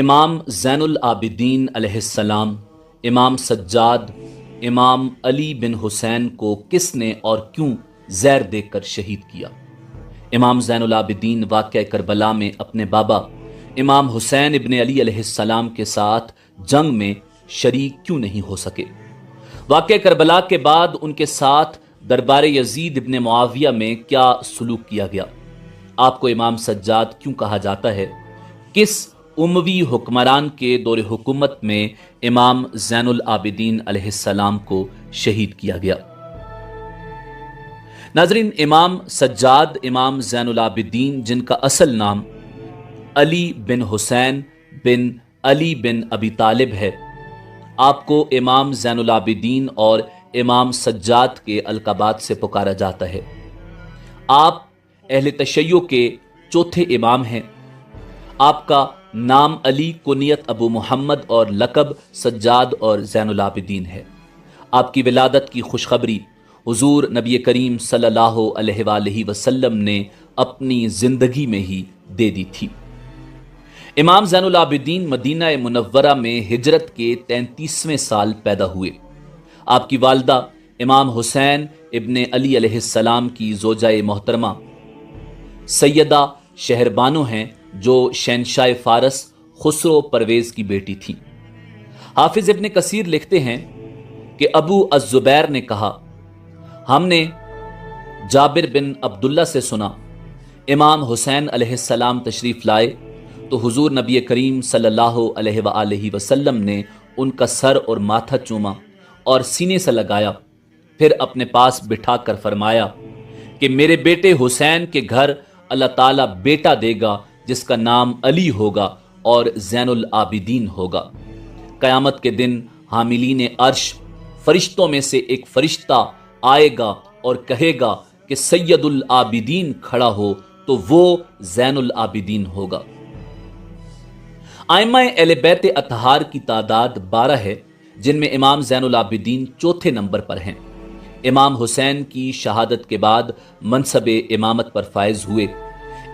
امام زین العابدین علیہ السلام، امام سجاد، امام علی بن حسین کو کس نے اور کیوں زہر دے کر شہید کیا؟ امام زین العابدین واقعہ کربلا میں اپنے بابا امام حسین ابن علی علیہ السلام کے ساتھ جنگ میں شریک کیوں نہیں ہو سکے؟ واقعہ کربلا کے بعد ان کے ساتھ دربار یزید ابن معاویہ میں کیا سلوک کیا گیا؟ آپ کو امام سجاد کیوں کہا جاتا ہے؟ کس اموی حکمران کے دور حکومت میں امام زین العابدین علیہ السلام کو شہید کیا گیا؟ ناظرین، امام سجاد امام زین العابدین، جن کا اصل نام علی بن حسین بن علی بن ابی طالب ہے، آپ کو امام زین العابدین اور امام سجاد کے القابات سے پکارا جاتا ہے۔ آپ اہل تشیع کے چوتھے امام ہیں۔ آپ کا نام علی، کنیت ابو محمد اور لقب سجاد اور زین العابدین ہے۔ آپ کی ولادت کی خوشخبری حضور نبی کریم صلی اللہ علیہ وآلہ وسلم نے اپنی زندگی میں ہی دے دی تھی۔ امام زین العابدین مدینہ منورہ میں ہجرت کے 33ویں سال پیدا ہوئے۔ آپ کی والدہ امام حسین ابن علی علیہ السلام کی زوجہ محترمہ سیدہ شہربانو ہیں، جو شہنشاہ فارس خسرو پرویز کی بیٹی تھی۔ حافظ ابن کثیر لکھتے ہیں کہ ابو الزبیر نے کہا، ہم نے جابر بن عبداللہ سے سنا امام حسین علیہ السلام تشریف لائے تو حضور نبی کریم صلی اللہ علیہ وآلہ وسلم نے ان کا سر اور ماتھا چوما اور سینے سے لگایا، پھر اپنے پاس بٹھا کر فرمایا کہ میرے بیٹے حسین کے گھر اللہ تعالیٰ بیٹا دے گا جس کا نام علی ہوگا اور زین العابدین ہوگا۔ قیامت کے دن حاملین عرش فرشتوں میں سے ایک فرشتہ آئے گا اور کہے گا کہ سید العابدین کھڑا ہو، تو وہ زین العابدین ہوگا۔ ائمہ اہل بیت اطہار کی تعداد 12 ہے، جن میں امام زین العابدین چوتھے نمبر پر ہیں۔ امام حسین کی شہادت کے بعد منصب امامت پر فائز ہوئے۔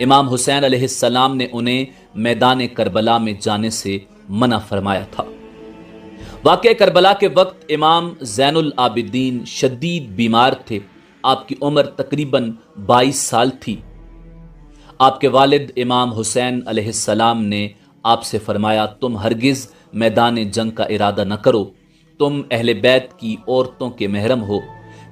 امام حسین علیہ السلام نے انہیں میدان کربلا میں جانے سے منع فرمایا تھا۔ واقعہ کربلا کے وقت امام زین العابدین شدید بیمار تھے۔ آپ کی عمر تقریباً 22 سال تھی۔ آپ کے والد امام حسین علیہ السلام نے آپ سے فرمایا، تم ہرگز میدان جنگ کا ارادہ نہ کرو، تم اہل بیت کی عورتوں کے محرم ہو،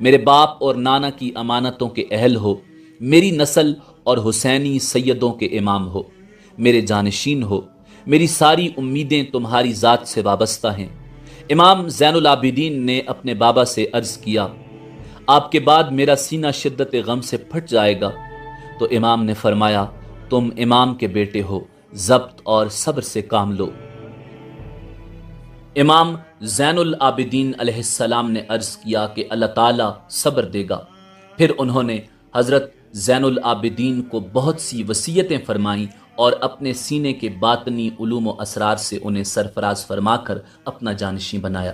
میرے باپ اور نانا کی امانتوں کے اہل ہو، میری نسل اور حسینی سیدوں کے امام ہو، میرے جانشین ہو، میری ساری امیدیں تمہاری ذات سے وابستہ ہیں۔ امام زین العابدین نے اپنے بابا سے عرض کیا، آپ کے بعد میرا سینہ شدت غم سے پھٹ جائے گا۔ تو امام نے فرمایا، تم امام کے بیٹے ہو، ضبط اور صبر سے کام لو۔ امام زین العابدین علیہ السلام نے عرض کیا کہ اللہ تعالیٰ صبر دے گا۔ پھر انہوں نے حضرت زین العابدین کو بہت سی وصیتیں فرمائیں اور اپنے سینے کے باطنی علوم و اسرار سے انہیں سرفراز فرما کر اپنا جانشین بنایا۔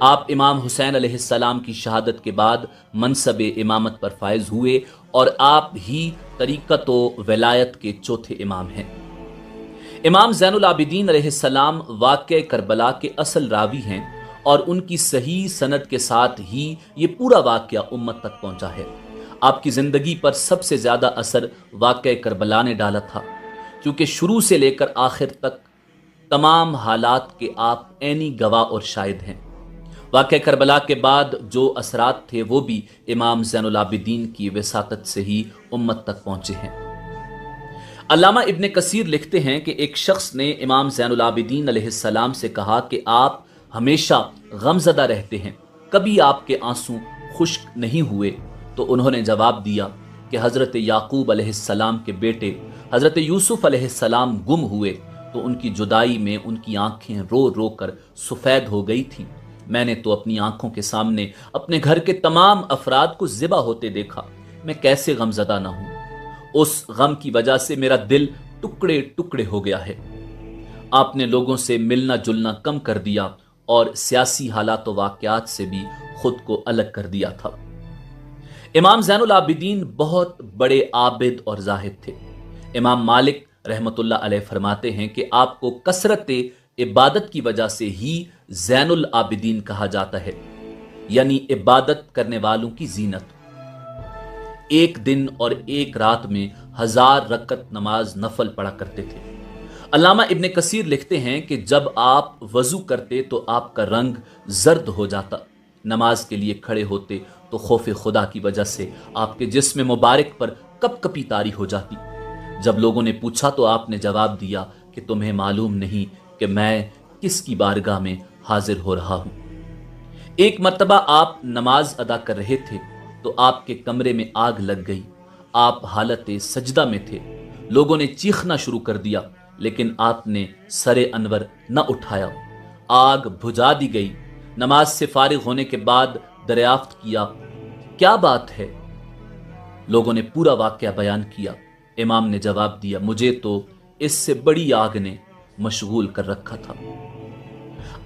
آپ امام حسین علیہ السلام کی شہادت کے بعد منصب امامت پر فائز ہوئے اور آپ ہی طریقت و ولایت کے چوتھے امام ہیں۔ امام زین العابدین علیہ السلام واقعہ کربلا کے اصل راوی ہیں اور ان کی صحیح سند کے ساتھ ہی یہ پورا واقعہ امت تک پہنچا ہے۔ آپ کی زندگی پر سب سے زیادہ اثر واقعہ کربلا نے ڈالا تھا، کیونکہ شروع سے لے کر آخر تک تمام حالات کے آپ عینی گواہ اور شاہد ہیں۔ واقعہ کربلا کے بعد جو اثرات تھے وہ بھی امام زین العابدین کی وساطت سے ہی امت تک پہنچے ہیں۔ علامہ ابن کثیر لکھتے ہیں کہ ایک شخص نے امام زین العابدین علیہ السلام سے کہا کہ آپ ہمیشہ غمزدہ رہتے ہیں، کبھی آپ کے آنسو خشک نہیں ہوئے؟ تو انہوں نے جواب دیا کہ حضرت یعقوب علیہ السلام کے بیٹے حضرت یوسف علیہ السلام گم ہوئے تو ان کی جدائی میں ان کی آنکھیں رو رو کر سفید ہو گئی تھیں۔ میں نے تو اپنی آنکھوں کے سامنے اپنے گھر کے تمام افراد کو ذبح ہوتے دیکھا، میں کیسے غمزدہ نہ ہوں؟ اس غم کی وجہ سے میرا دل ٹکڑے ٹکڑے ہو گیا ہے۔ آپ نے لوگوں سے ملنا جلنا کم کر دیا اور سیاسی حالات و واقعات سے بھی خود کو الگ کر دیا تھا۔ امام زین العابدین بہت بڑے عابد اور زاہد تھے۔ امام مالک رحمت اللہ علیہ فرماتے ہیں کہ آپ کو کثرت عبادت کی وجہ سے ہی زین العابدین کہا جاتا ہے، یعنی عبادت کرنے والوں کی زینت۔ ایک دن اور ایک رات میں 1000 رکعت نماز نفل پڑھا کرتے تھے۔ علامہ ابن کثیر لکھتے ہیں کہ جب آپ وضو کرتے تو آپ کا رنگ زرد ہو جاتا، نماز کے لیے کھڑے ہوتے تو خوف خدا کی وجہ سے آپ کے جسم مبارک پر کپ کپی طاری ہو جاتی۔ جب لوگوں نے پوچھا تو آپ نے جواب دیا کہ تمہیں معلوم نہیں کہ میں کس کی بارگاہ میں حاضر ہو رہا ہوں۔ ایک مرتبہ آپ نماز ادا کر رہے تھے تو آپ کے کمرے میں آگ لگ گئی، آپ حالت سجدہ میں تھے، لوگوں نے چیخنا شروع کر دیا لیکن آپ نے سر انور نہ اٹھایا، آگ بجھا دی گئی۔ نماز سے فارغ ہونے کے بعد دریافت کیا کیا بات ہے؟ لوگوں نے پورا واقعہ بیان کیا۔ امام نے جواب دیا مجھے تو اس سے بڑی آگ نے مشغول کر رکھا تھا۔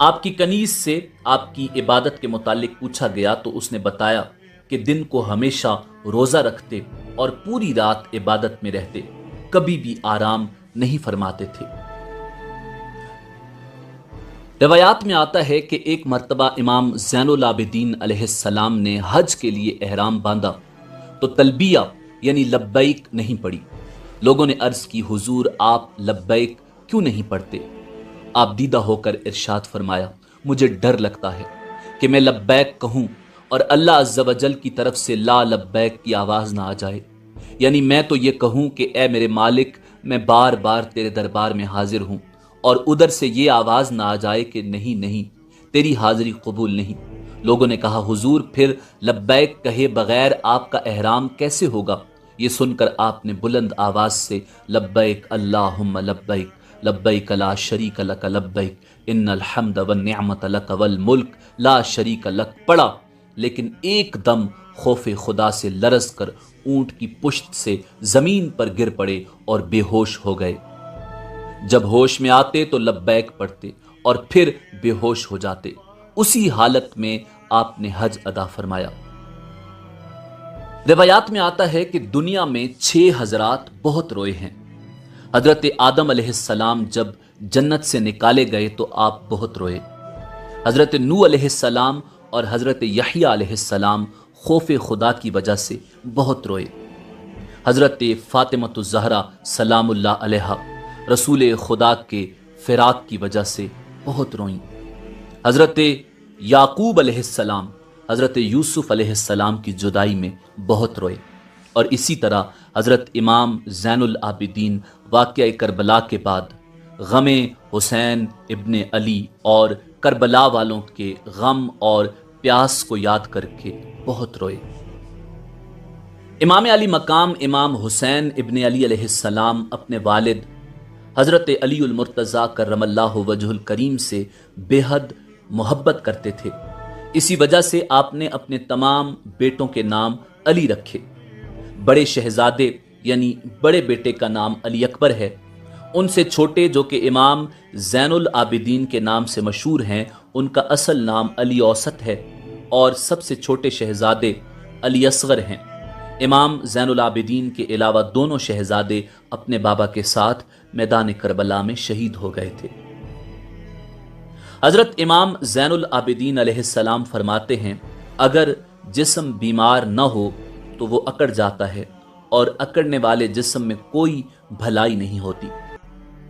آپ کی کنیز سے آپ کی عبادت کے متعلق پوچھا گیا تو اس نے بتایا کہ دن کو ہمیشہ روزہ رکھتے اور پوری رات عبادت میں رہتے، کبھی بھی آرام نہیں فرماتے تھے۔ روایات میں آتا ہے کہ ایک مرتبہ امام زین العابدین علیہ السلام نے حج کے لیے احرام باندھا تو تلبیہ یعنی لبیک نہیں پڑھی۔ لوگوں نے عرض کی حضور آپ لبیک کیوں نہیں پڑھتے؟ آپ دیدہ ہو کر ارشاد فرمایا مجھے ڈر لگتا ہے کہ میں لبیک کہوں اور اللہ عز و جل کی طرف سے لا لبیک کی آواز نہ آ جائے، یعنی میں تو یہ کہوں کہ اے میرے مالک میں بار بار تیرے دربار میں حاضر ہوں، اور ادھر سے یہ آواز نہ آ جائے کہ نہیں نہیں تیری حاضری قبول نہیں۔ لوگوں نے کہا حضور پھر لبیک کہے بغیر آپ کا احرام کیسے ہوگا؟ یہ سن کر آپ نے بلند آواز سے لبیک اللہم لبیک لبیک لا شریک لک لبیک ان الحمد والنعمت لک والملک لا شریک لک پڑھا، لیکن ایک دم خوف خدا سے لرز کر اونٹ کی پشت سے زمین پر گر پڑے اور بے ہوش ہو گئے۔ جب ہوش میں آتے تو لبیک پڑھتے اور پھر بے ہوش ہو جاتے۔ اسی حالت میں آپ نے حج ادا فرمایا۔ روایات میں آتا ہے کہ دنیا میں 6 حضرات بہت روئے ہیں۔ حضرت آدم علیہ السلام جب جنت سے نکالے گئے تو آپ بہت روئے۔ حضرت نوح علیہ السلام اور حضرت یحییٰ علیہ السلام خوف خدا کی وجہ سے بہت روئے۔ حضرت فاطمۃ الزہرا سلام اللہ علیہا رسول خدا کے فراق کی وجہ سے بہت روئیں۔ حضرت یعقوب علیہ السلام حضرت یوسف علیہ السلام کی جدائی میں بہت روئے، اور اسی طرح حضرت امام زین العابدین واقعہ کربلا کے بعد غم حسین ابن علی اور کربلا والوں کے غم اور پیاس کو یاد کر کے بہت روئے۔ امام علی مقام امام حسین ابن علی علیہ السلام اپنے والد حضرت علی المرتضیٰ کرم اللہ وجہ الکریم سے بے حد محبت کرتے تھے، اسی وجہ سے آپ نے اپنے تمام بیٹوں کے نام علی رکھے۔ بڑے شہزادے یعنی بڑے بیٹے کا نام علی اکبر ہے، ان سے چھوٹے جو کہ امام زین العابدین کے نام سے مشہور ہیں ان کا اصل نام علی اوسط ہے، اور سب سے چھوٹے شہزادے علی اصغر ہیں۔ امام زین العابدین کے علاوہ دونوں شہزادے اپنے بابا کے ساتھ میدان کربلا میں شہید ہو گئے تھے۔ حضرت امام زین العابدین علیہ السلام فرماتے ہیں اگر جسم بیمار نہ ہو تو وہ اکڑ جاتا ہے، اور اکڑنے والے جسم میں کوئی بھلائی نہیں ہوتی۔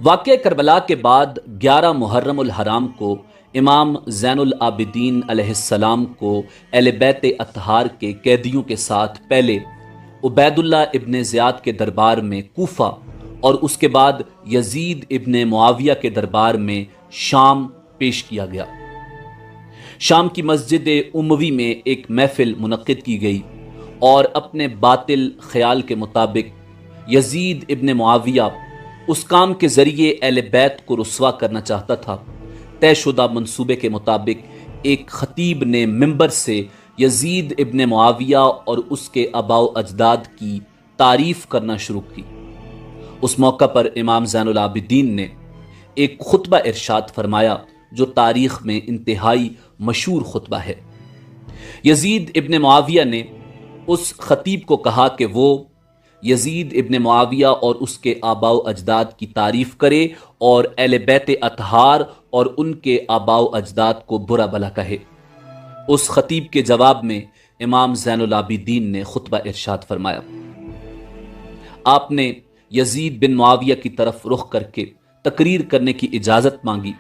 واقعہ کربلا کے بعد 11 محرم الحرام کو امام زین العابدین علیہ السلام کو اہل بیت اطہار کے قیدیوں کے ساتھ پہلے عبید اللہ ابن زیاد کے دربار میں کوفہ اور اس کے بعد یزید ابن معاویہ کے دربار میں شام پیش کیا گیا۔ شام کی مسجد اموی میں ایک محفل منعقد کی گئی، اور اپنے باطل خیال کے مطابق یزید ابن معاویہ اس کام کے ذریعے اہل بیت کو رسوا کرنا چاہتا تھا۔ طے شدہ منصوبے کے مطابق ایک خطیب نے منبر سے یزید ابن معاویہ اور اس کے آباء و اجداد کی تعریف کرنا شروع کی۔ اس موقع پر امام زین العابدین نے ایک خطبہ ارشاد فرمایا جو تاریخ میں انتہائی مشہور خطبہ ہے۔ یزید ابن معاویہ نے اس خطیب کو کہا کہ وہ یزید ابن معاویہ اور اس کے آباء و اجداد کی تعریف کرے اور اہل بیت اطہار اور ان کے آباء و اجداد کو برا بھلا کہے۔ اس خطیب کے جواب میں امام زین العابدین نے خطبہ ارشاد فرمایا۔ آپ نے یزید بن معاویہ کی طرف رخ کر کے تقریر کرنے کی اجازت مانگی۔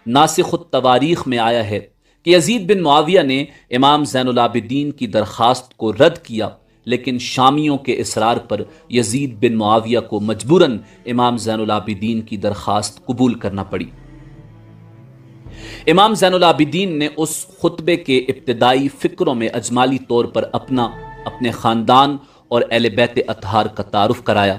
ناسخ التواریخ میں آیا ہے کہ یزید بن معاویہ نے امام زین العابدین کی درخواست کو رد کیا، لیکن شامیوں کے اصرار پر یزید بن معاویہ کو مجبوراً امام زین العابدین کی درخواست قبول کرنا پڑی۔ امام زین العابدین نے اس خطبے کے ابتدائی فقروں میں اجمالی طور پر اپنے خاندان اور اہل بیت اطہار کا تعارف کرایا۔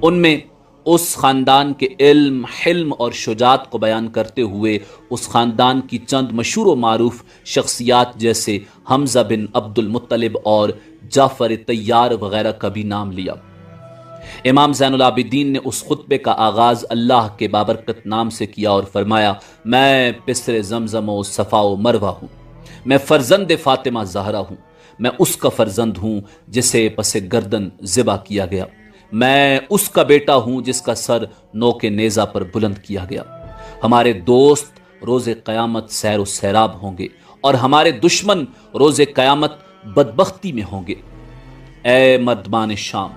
ان میں اس خاندان کے علم، حلم اور شجاعت کو بیان کرتے ہوئے اس خاندان کی چند مشہور و معروف شخصیات جیسے حمزہ بن عبد المطلب اور جعفر طیار وغیرہ کا بھی نام لیا۔ امام زین العابدین نے اس خطبے کا آغاز اللہ کے بابرکت نام سے کیا اور فرمایا، میں پسر زمزم و صفا و مروہ ہوں، میں فرزند فاطمہ زہرا ہوں، میں اس کا فرزند ہوں جسے پس گردن ذبح کیا گیا، میں اس کا بیٹا ہوں جس کا سر نوک نیزہ پر بلند کیا گیا۔ ہمارے دوست روز قیامت سیر و سیراب ہوں گے اور ہمارے دشمن روز قیامت بدبختی میں ہوں گے۔ اے مردمان شام،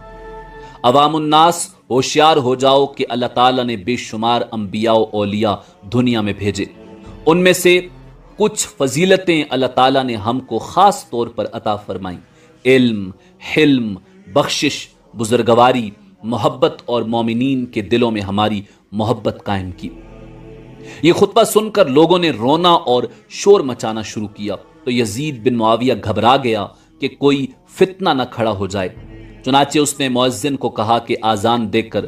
عوام الناس ہوشیار ہو جاؤ کہ اللہ تعالیٰ نے بے شمار انبیاء و اولیاء دنیا میں بھیجے، ان میں سے کچھ فضیلتیں اللہ تعالیٰ نے ہم کو خاص طور پر عطا فرمائیں، علم، حلم، بخشش، بزرگواری، محبت اور مومنین کے دلوں میں ہماری محبت قائم کی۔ یہ خطبہ سن کر لوگوں نے رونا اور شور مچانا شروع کیا تو یزید بن معاویہ گھبرا گیا کہ کوئی فتنہ نہ کھڑا ہو جائے، چنانچہ اس نے مؤذن کو کہا کہ آذان دے کر